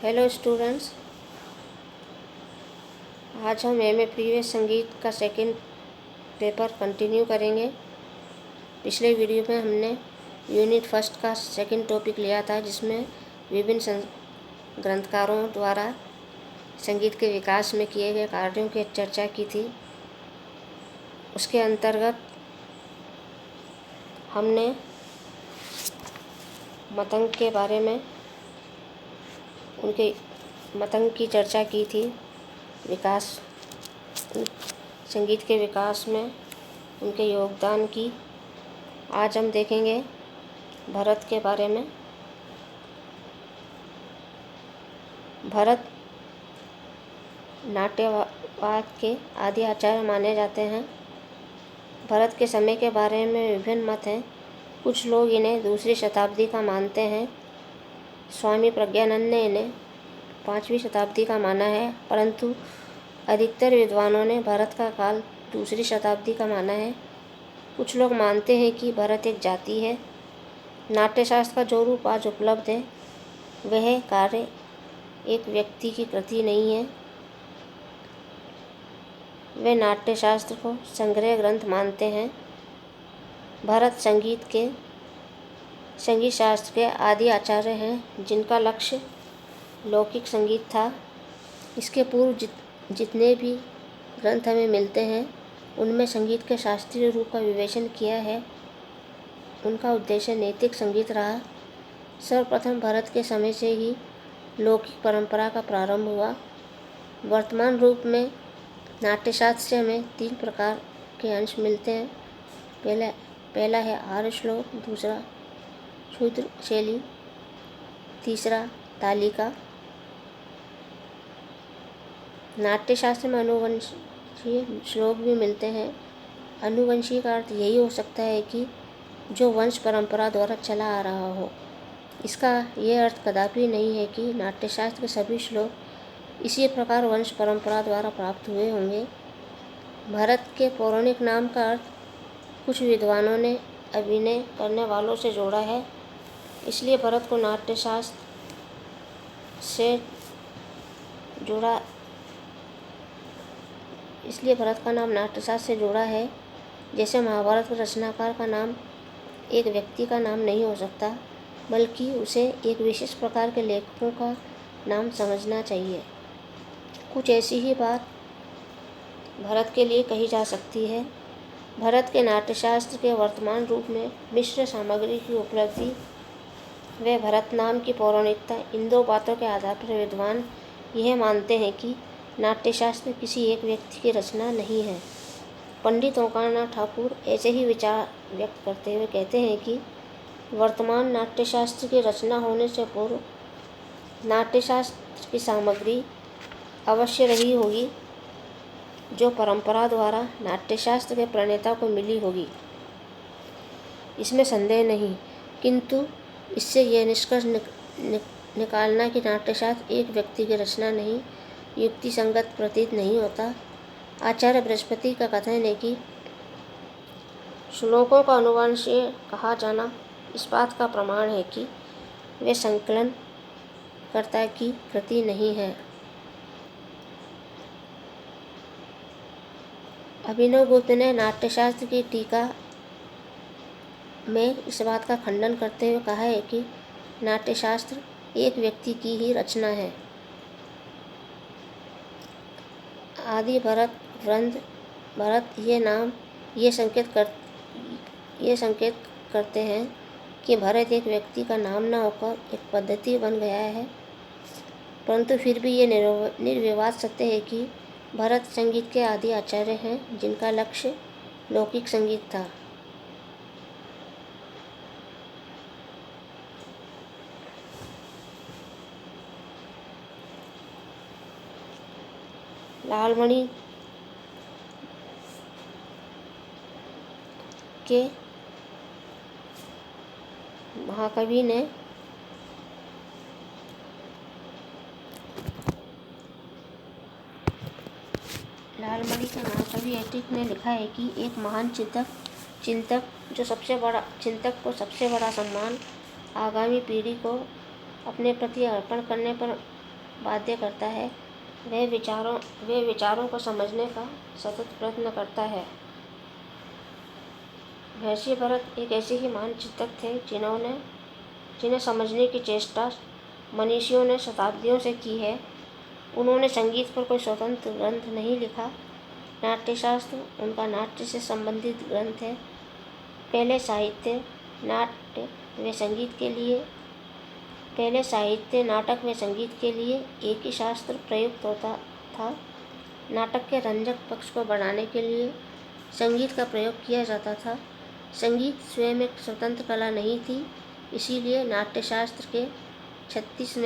Hello students, आज हम MA previous संगीत का सेकंड पेपर कंटिन्यू करेंगे। पिछले वीडियो में हमने यूनिट फर्स्ट का सेकंड टॉपिक लिया था, जिसमें विभिन्न ग्रंथकारों द्वारा संगीत के विकास में किए गए कार्यों की चर्चा की थी। उसके अंतर्गत हमने मतंग के बारे में, उनके मतंग की चर्चा की थी। विकास, संगीत के विकास में उनके योगदान की। आज हम देखेंगे भरत के बारे में। भरत नाट्यवाद के आदि आचार्य माने जाते हैं। भरत के समय के बारे में विभिन्न मत हैं। कुछ लोग इन्हें दूसरी शताब्दी का मानते हैं। स्वामी प्रज्ञानंद ने इन्हें 5वीं शताब्दी का माना है, परंतु अधिकतर विद्वानों ने भरत का काल दूसरी शताब्दी का माना है। कुछ लोग मानते हैं कि भरत एक जाति है। नाट्यशास्त्र का जो रूप आज उपलब्ध है, वह कार्य एक व्यक्ति की कृति नहीं है। वे नाट्यशास्त्र को संग्रह ग्रंथ मानते हैं। भरत संगीत शास्त्र के आदि आचार्य हैं, जिनका लक्ष्य लौकिक संगीत था। इसके पूर्व जितने भी ग्रंथ हमें मिलते हैं, उनमें संगीत के शास्त्रीय रूप का विवेचन किया है। उनका उद्देश्य नैतिक संगीत रहा। सर्वप्रथम भरत के समय से ही लौकिक परंपरा का प्रारंभ हुआ। वर्तमान रूप में नाट्यशास्त्र से हमें 3 प्रकार के अंश मिलते हैं। पहला है आर्य श्लोक, दूसरा शूद्र शैली, तीसरा तालिका। नाट्यशास्त्र में अनुवंशीय श्लोक भी मिलते हैं। अनुवंशीय का अर्थ यही हो सकता है कि जो वंश परंपरा द्वारा चला आ रहा हो। इसका यह अर्थ कदापि नहीं है कि नाट्यशास्त्र के सभी श्लोक इसी प्रकार वंश परंपरा द्वारा प्राप्त हुए होंगे। भरत के पौराणिक नाम का अर्थ कुछ विद्वानों ने अभिनय करने वालों से जोड़ा है, इसलिए भरत को नाट्यशास्त्र से जोड़ा इसलिए भरत का नाम नाट्यशास्त्र से जुड़ा है। जैसे महाभारत के रचनाकार का नाम एक व्यक्ति का नाम नहीं हो सकता, बल्कि उसे एक विशेष प्रकार के लेखकों का नाम समझना चाहिए। कुछ ऐसी ही बात भरत के लिए कही जा सकती है। भरत के नाट्यशास्त्र के वर्तमान रूप में मिश्र सामग्री की उपलब्धि व भरत नाम की पौराणिकता, इन 2 बातों के आधार पर विद्वान यह मानते हैं कि नाट्यशास्त्र किसी एक व्यक्ति की रचना नहीं है। पंडित ओंकारनाथ ठाकुर ऐसे ही विचार व्यक्त करते हुए कहते हैं कि वर्तमान नाट्यशास्त्र की रचना होने से पूर्व नाट्यशास्त्र की सामग्री अवश्य रही होगी, जो परंपरा द्वारा नाट्यशास्त्र के प्रणेता को मिली होगी। इसमें संदेह नहीं, किंतु इससे यह निष्कर्ष निकालना कि नाट्यशास्त्र एक व्यक्ति की रचना नहीं, युक्ति संगत प्रतीत नहीं होता। आचार्य बृहस्पति का कथन है कि श्लोकों का अनुवंशीय कहा जाना इस बात का प्रमाण है कि वे संकलनकर्ता की कृति नहीं है। अभिनव गुप्त ने नाट्यशास्त्र की टीका में इस बात का खंडन करते हुए कहा है कि नाट्यशास्त्र एक व्यक्ति की ही रचना है। आदि भरत, वृंद भरत ये संकेत करते हैं कि भरत एक व्यक्ति का नाम न होकर एक पद्धति बन गया है, परंतु फिर भी ये निर्विवाद सत्य है कि भरत संगीत के आदि आचार्य हैं, जिनका लक्ष्य लौकिक संगीत था। लालमणि के महाकवि ने एटिक ने लिखा है कि एक महान चिंतक को सबसे बड़ा सम्मान आगामी पीढ़ी को अपने प्रति अर्पण करने पर बाध्य करता है। वह विचारों को समझने का सतत प्रयत्न करता है। महर्षि भरत एक ऐसे ही महान चिंतक थे जिन्हें समझने की चेष्टा मनीषियों ने शताब्दियों से की है। उन्होंने संगीत पर कोई स्वतंत्र ग्रंथ नहीं लिखा। नाट्यशास्त्र उनका नाट्य से संबंधित ग्रंथ है। पहले साहित्य नाटक व संगीत के लिए एक ही शास्त्र प्रयुक्त होता था। नाटक के रंजक पक्ष को बढ़ाने के लिए संगीत का प्रयोग किया जाता था। संगीत स्वयं एक स्वतंत्र कला नहीं थी, इसीलिए नाट्यशास्त्र के 33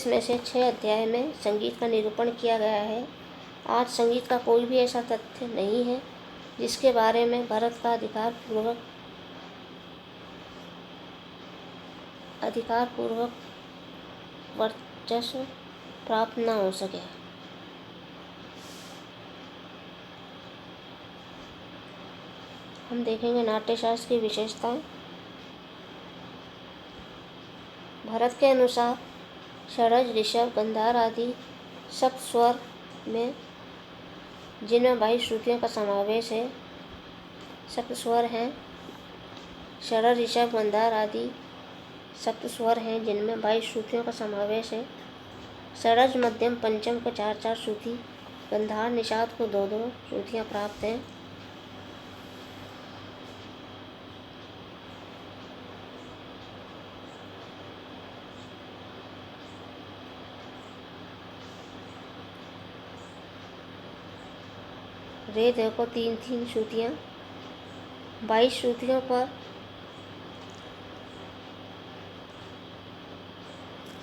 में से 6 अध्याय में संगीत का निरूपण किया गया है। आज संगीत का कोई भी ऐसा तथ्य नहीं है जिसके बारे में भरत का अधिकारपूर्वक वर्चस्व प्राप्त न हो सके। हम देखेंगे नाट्यशास्त्र की विशेषताएं। भरत के अनुसार षड्ज, ऋषभ, गंधार आदि सप्त स्वर में जिनमें 22 श्रुतियों का समावेश है। सप्त स्वर हैं। षड्ज, ऋषभ, गंधार आदि सप्त स्वर हैं जिनमें 22 श्रुतियों का समावेश है। षड्ज, मध्यम, पंचम को 4-4 श्रुति, गंधार, निषाद को 2-2 श्रुतियाँ प्राप्त हैं। रे देव को 3-3 श्रुतियाँ। 22 श्रुतियों पर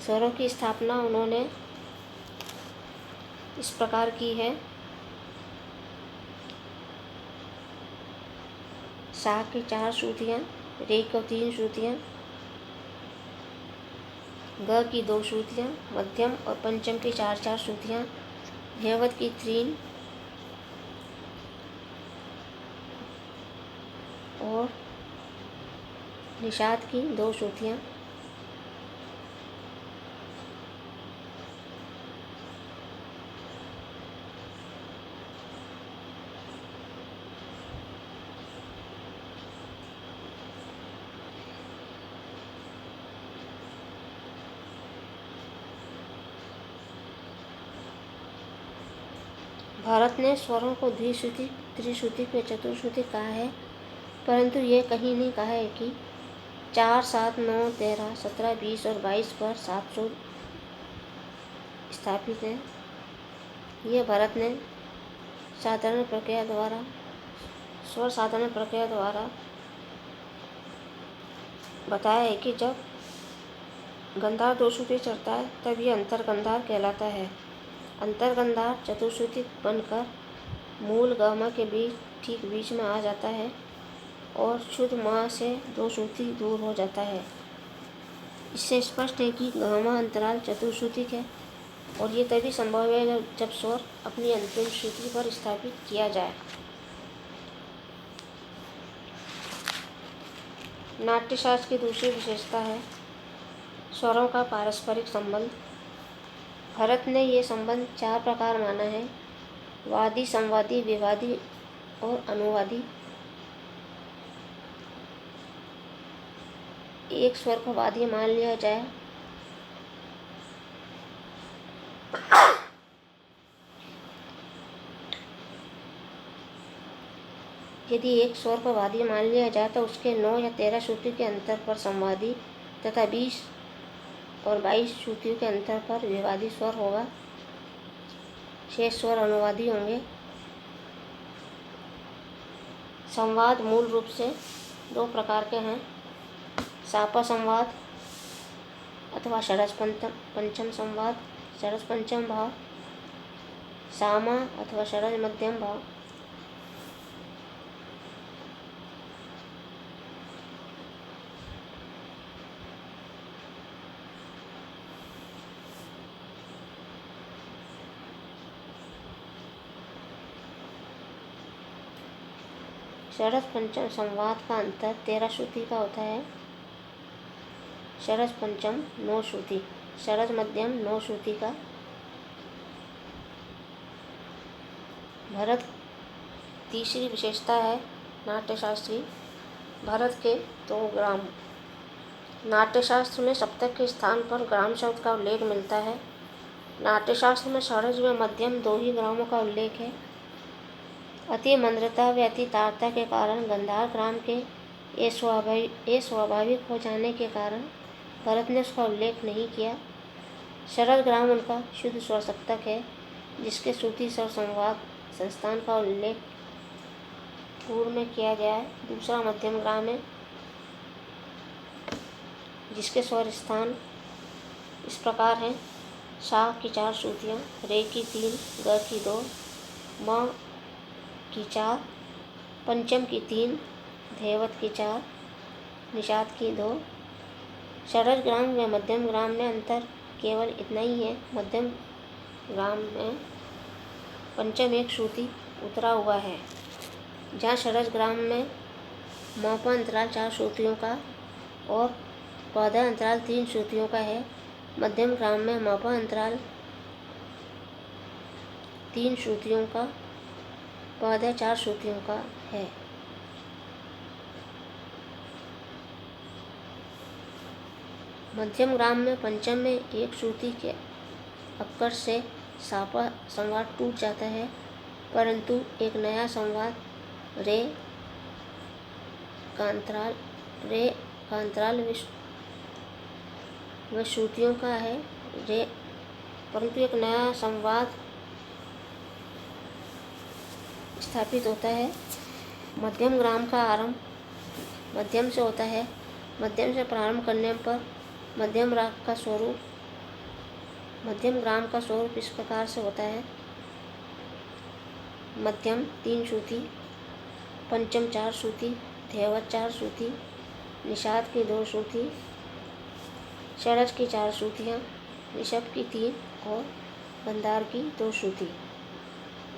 स्वरों की स्थापना उन्होंने इस प्रकार की है। सा की 4 श्रुतियाँ, रे को 3 श्रुतियाँ, ग की 2 श्रुतियाँ, मध्यम और पंचम की 4-4 श्रुतियाँ, धैवत की 3 और निषाद की 2 श्रुतियाँ। भारत ने स्वरों को द्विश्रुति, त्रिश्रुति व चतुश्रुति कहा है, परंतु ये कहीं नहीं कहा है कि 4, 7, 9, 13, 17, 20 और 22 पर 7 सुर स्थापित हैं। ये भरत ने स्वर साधारण प्रक्रिया द्वारा बताया है कि जब गंधार 2 श्रुति चढ़ता है तब ये अंतर्गंधार कहलाता है। अंतर्गंधार चतुश्रुति बनकर मूल गमा के ठीक बीच में आ जाता है और शुद्ध माँ से 2 श्रुति दूर हो जाता है। इससे स्पष्ट है कि गमा अंतराल चतुश्रुतिक है और ये तभी संभव है जब स्वर अपनी अंतिम श्रुति पर स्थापित किया जाए। नाट्यशास्त्र की दूसरी विशेषता है स्वरों का पारस्परिक संबंध। भरत ने ये संबंध 4 प्रकार माना है: वादी, संवादी, विवादी और अनुवादी। एक स्वर को वादी मान लिया जाए यदि एक स्वर को वादी मान लिया जाए तो उसके 9 या 13 श्रुति के अंतर पर संवादी तथा 20 और 22 श्रुतियों के अंतर पर विवादी स्वर होगा। शेष स्वर अनुवादी होंगे। संवाद मूल रूप से 2 प्रकार के हैं: सापा संवाद अथवा षड्ज पंचम संवाद, षड्ज पंचम भाव, सामा अथवा षड्ज मध्यम भाव। षड्ज पंचम संवाद का अंतर 13 श्रुति का होता है। षड्ज पंचम 9 श्रुति। षड्ज मध्यम 9 श्रुति का। भरत तीसरी विशेषता है नाट्यशास्त्री भरत के 2 ग्राम। नाट्यशास्त्र में सप्तक के स्थान पर ग्राम शब्द का उल्लेख मिलता है। नाट्यशास्त्र में षड्ज व मध्यम 2 ही ग्रामों का उल्लेख है। अति मंद्रता व अति तारता के कारण गंधार ग्राम के अस्वाभाविक हो जाने के कारण भरत ने उसका उल्लेख नहीं किया। षड्ज ग्राम उनका शुद्ध स्वर सप्तक है, जिसके श्रुति स्वर संवाद संस्थान का उल्लेख पूर्व में किया गया है। दूसरा मध्यम ग्राम है, जिसके स्वर स्थान इस प्रकार हैं: सा की 4 श्रुतियाँ, रे की 3, ग की 2, म की 4, पंचम की 3, धैवत की 4, निषाद की 2। षड्ज ग्राम व मध्यम ग्राम में अंतर केवल इतना ही है, मध्यम ग्राम में पंचम एक श्रुति उतरा हुआ है, जहाँ षड्ज ग्राम में मौप अंतराल 4 श्रुतियों का और पौधा अंतराल 3 श्रुतियों का है। मध्यम ग्राम में मौप अंतराल 3 श्रुतियों का, पौधा 4 श्रुतियों का है। मध्यम ग्राम में पंचम में एक श्रुति के अपकर्ष से सापा संवाद टूट जाता है, परंतु एक नया संवाद रे कांतराल व श्रुतियों का है। परंतु एक नया संवाद स्थापित होता है। मध्यम ग्राम का आरंभ मध्यम से होता है। मध्यम से प्रारंभ करने पर मध्यम ग्राम का स्वरूप इस प्रकार से होता है: मध्यम 3 श्रुति, पंचम 4 श्रुति, धैवत 4 श्रुति, निषाद की 2 श्रुति, षड्ज की 4 श्रुतियाँ, ऋषभ की 3 और गंधार की 2 श्रुति।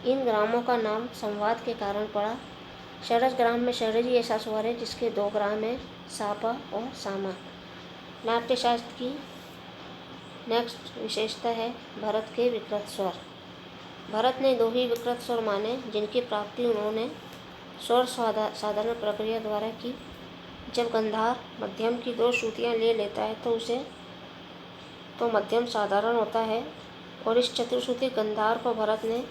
इन ग्रामों का नाम संवाद के कारण पड़ा। षड्ज ग्राम में षड्ज ही ऐसा स्वर है जिसके 2 ग्राम हैं, सापा और सामा। नाट्यशास्त्र की नेक्स्ट विशेषता है भरत के विकृत स्वर। भरत ने 2 ही विकृत स्वर माने, जिनकी प्राप्ति उन्होंने स्वर साधारण प्रक्रिया द्वारा की। जब गंधार मध्यम की 2 श्रुतियाँ ले लेता है तो मध्यम साधारण होता है, और इस चतुश्रुति गंधार को भरत ने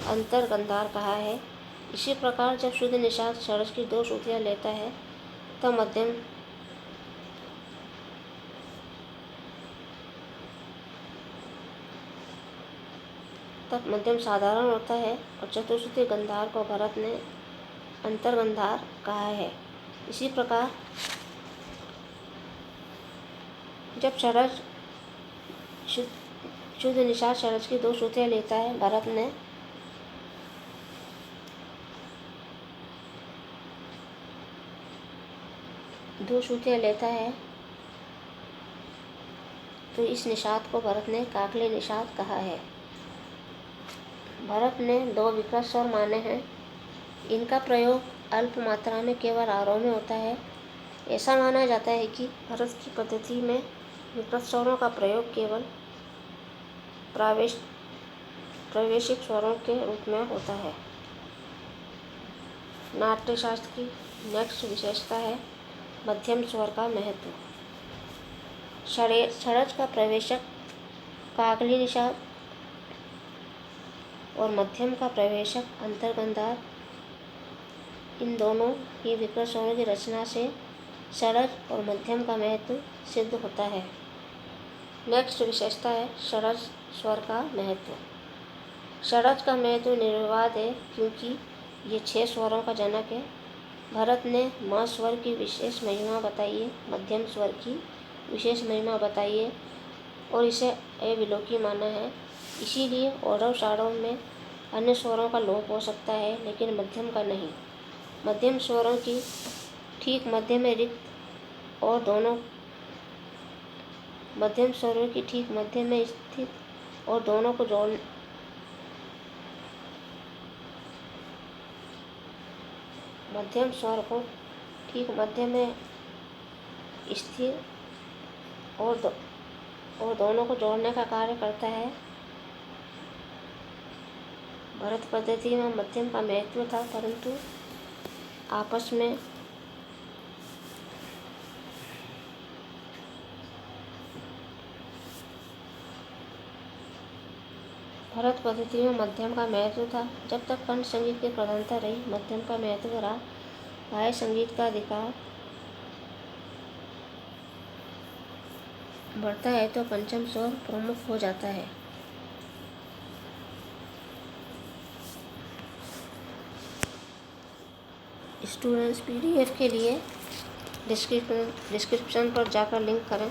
अंतर गंधार कहा है। इसी प्रकार जब शुद्ध निषाद षड्ज की 2 श्रुतियाँ लेता है तो मध्यम साधारण होता है, और चतुश्रुति गंधार को भरत ने अंतर गंधार कहा है। इसी प्रकार जब षड्ज शुद्ध निषाद षड्ज की 2 श्रुतियाँ लेता है, भरत ने दो श्रुतियाँ लेता है, तो इस निषाद को भरत ने काकली निषाद कहा है। भरत ने 2 विकृत स्वर माने हैं। इनका प्रयोग अल्प मात्रा में केवल आरोह में होता है। ऐसा माना जाता है कि भरत की पद्धति में विकृत स्वरों का प्रयोग केवल प्रावेशिक स्वरों के रूप में होता है। नाट्यशास्त्र की नेक्स्ट विशेषता है मध्यम स्वर का महत्व। षड्ज का प्रवेशक काकली निषाद और मध्यम का प्रवेशक अंतर्गंधार, इन दोनों ही विकृत स्वरों की रचना से षड्ज और मध्यम का महत्व सिद्ध होता है। नेक्स्ट विशेषता है षड्ज स्वर का महत्व। षड्ज का महत्व निर्विवाद है, क्योंकि ये 6 स्वरों का जनक है। भरत ने म स्वर की विशेष महिमा बताई है, मध्यम स्वर की विशेष महिमा बताई है और इसे अविलोकी माना है। इसीलिए औरव साड़व में अन्य स्वरों का लोप हो सकता है, लेकिन मध्यम का नहीं। मध्यम स्वरों की ठीक मध्य में रिक्त और दोनों मध्यम स्वरों की ठीक मध्य में स्थित और दोनों को जोड़ मध्यम स्वर को ठीक मध्य में स्थिर और और दोनों को जोड़ने का कार्य करता है। भरत पद्धति में मध्यम का महत्व था, परंतु आपस में भरत पद्धति में मध्यम का महत्व था। जब तक कंठ संगीत की प्रधानता रही, मध्यम का महत्व रहा। बाह्य संगीत का अधिकार बढ़ता है तो पंचम स्वर प्रमुख हो जाता है। स्टूडेंट्स, पीडीएफ के लिए डिस्क्रिप्शन पर जाकर लिंक करें।